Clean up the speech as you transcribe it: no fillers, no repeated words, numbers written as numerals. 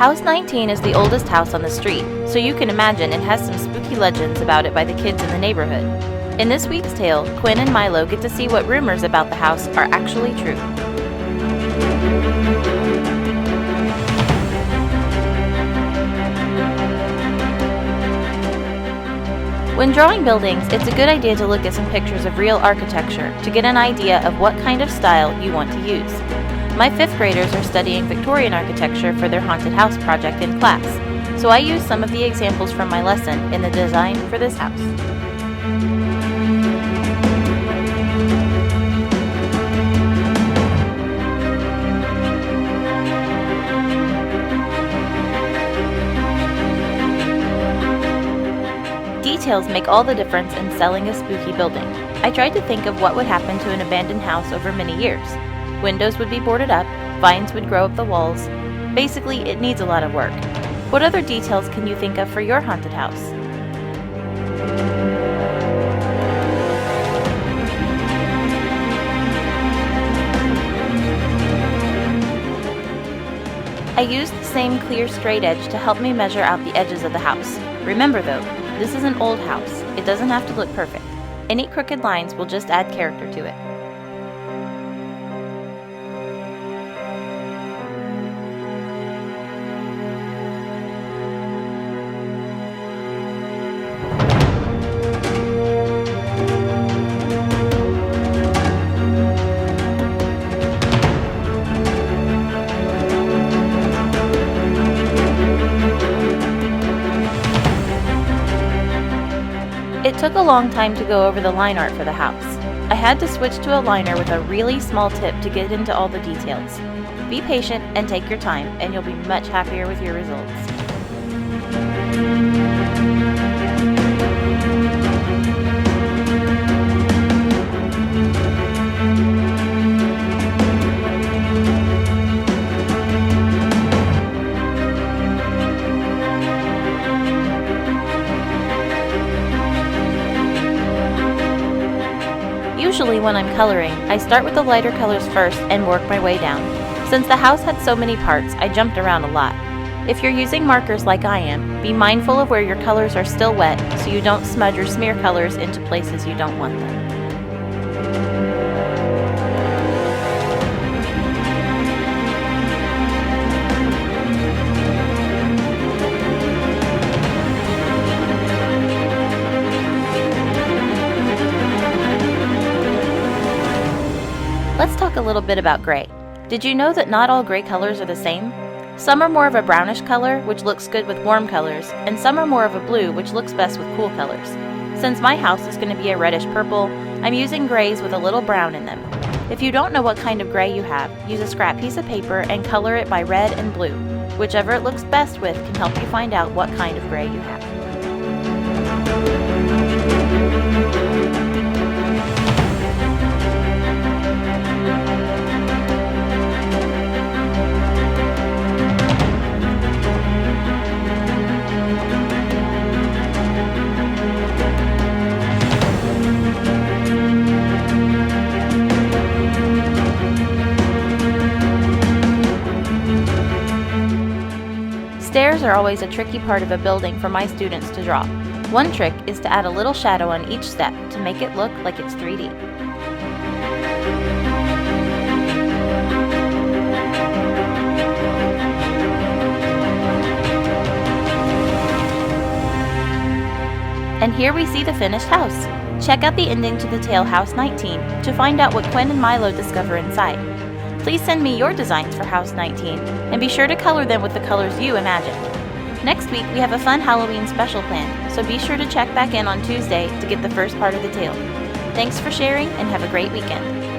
House 19 is the oldest house on the street, so you can imagine it has some spooky legends about it by the kids in the neighborhood. In this week's tale, Quinn and Milo get to see what rumors about the house are actually true. When drawing buildings, it's a good idea to look at some pictures of real architecture to get an idea of what kind of style you want to use. My 5th graders are studying Victorian architecture for their haunted house project in class, so I used some of the examples from my lesson in the design for this house. Details make all the difference in selling a spooky building. I tried to think of what would happen to an abandoned house over many years. Windows would be boarded up, vines would grow up the walls. Basically, it needs a lot of work. What other details can you think of for your haunted house? I used the same clear straight edge to help me measure out the edges of the house. Remember though, this is an old house. It doesn't have to look perfect. Any crooked lines will just add character to it. It took a long time to go over the line art for the house. I had to switch to a liner with a really small tip to get into all the details. Be patient and take your time, and you'll be much happier with your results. Usually when I'm coloring, I start with the lighter colors first and work my way down. Since the house had so many parts, I jumped around a lot. If you're using markers like I am, be mindful of where your colors are still wet so you don't smudge or smear colors into places you don't want them. Let's talk a little bit about gray. Did you know that not all gray colors are the same? Some are more of a brownish color, which looks good with warm colors, and some are more of a blue, which looks best with cool colors. Since my house is going to be a reddish purple, I'm using grays with a little brown in them. If you don't know what kind of gray you have, use a scrap piece of paper and color it by red and blue. Whichever it looks best with can help you find out what kind of gray you have. Stairs are always a tricky part of a building for my students to draw. One trick is to add a little shadow on each step to make it look like it's 3D. And here we see the finished house. Check out the ending to the tale House 19 to find out what Quinn and Milo discover inside. Please send me your designs for House 19 and be sure to color them with the colors you imagine. Next week we have a fun Halloween special planned, so be sure to check back in on Tuesday to get the first part of the tale. Thanks for sharing and have a great weekend.